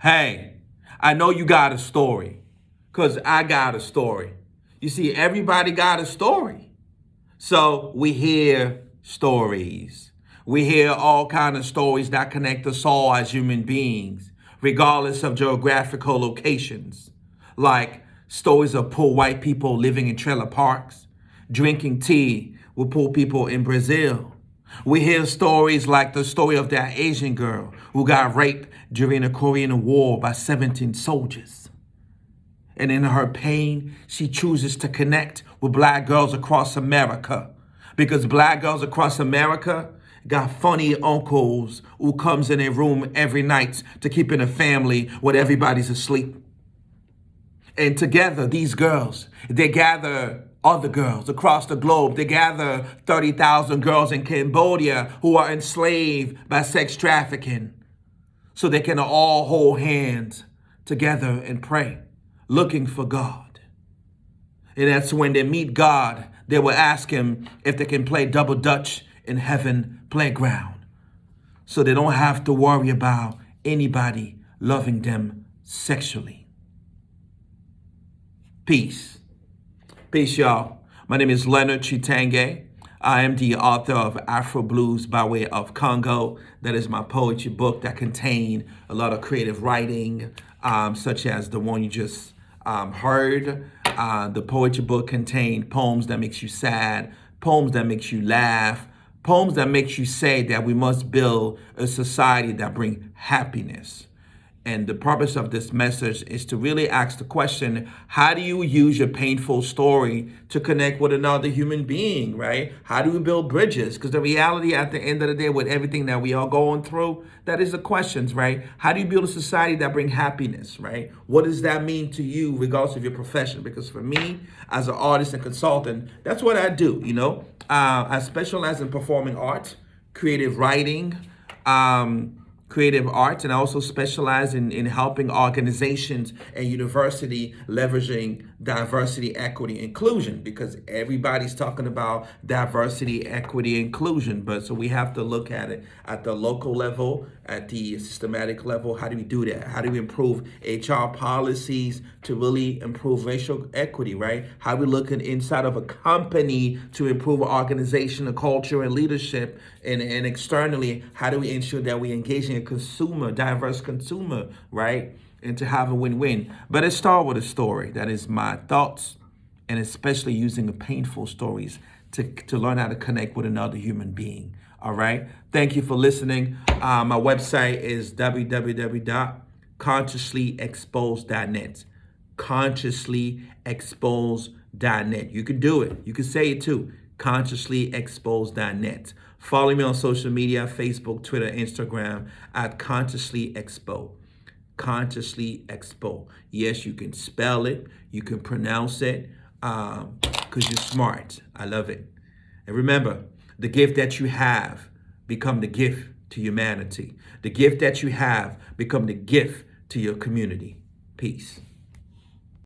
Hey, I know you got a story, because I got a story. You see, everybody got a story. So we hear stories. We hear all kind of stories that connect us all as human beings, regardless of geographical locations. Like stories of poor white people living in trailer parks, drinking tea with poor people in Brazil. We hear stories like the story of that Asian girl who got raped during the Korean War by 17 soldiers. And in her pain, she chooses to connect with black girls across America. Because black girls across America got funny uncles who comes in a room every night to keep in a family when everybody's asleep. And together, these girls, they gather other girls across the globe. They gather 30,000 girls in Cambodia who are enslaved by sex trafficking so they can all hold hands together and pray, looking for God. And that's when they meet God, they will ask him if they can play double dutch in heaven playground. So they don't have to worry about anybody loving them sexually. Peace. Peace, y'all. My name is Leonard Chitange. I am the author of Afro Blues by Way of Congo. That is my poetry book that contains a lot of creative writing, such as the one you just heard. The poetry book contains poems that makes you sad, poems that makes you laugh, poems that makes you say that we must build a society that brings happiness. And the purpose of this message is to really ask the question, how do you use your painful story to connect with another human being, right? How do we build bridges? Because the reality at the end of the day, with everything that we are going through, that is the questions, right? How do you build a society that brings happiness, right? What does that mean to you regardless of your profession? Because for me, as an artist and consultant, that's what I do, I specialize in performing arts, creative writing, creative arts, and I also specialize in helping organizations and university leveraging diversity, equity, inclusion, because everybody's talking about diversity, equity, inclusion. But so we have to look at it at the local level, at the systematic level. How do we do that? How do we improve HR policies to really improve racial equity, right? How are we looking inside of a company to improve organizational culture and leadership, and externally, how do we ensure that we engage in a consumer, diverse consumer, right? And to have a win-win. But it starts with a story. That is my thoughts, and especially using the painful stories to learn how to connect with another human being. All right. Thank you for listening. My website is www.consciouslyexposed.net. Consciouslyexposed.net. You can do it. You can say it too. Consciouslyexposed.net. Follow me on social media, Facebook, Twitter, Instagram at Consciously Expo. Consciously Expo. Yes, you can spell it. You can pronounce it because you're smart. I love it. And remember, the gift that you have become the gift to humanity. The gift that you have become the gift to your community. Peace.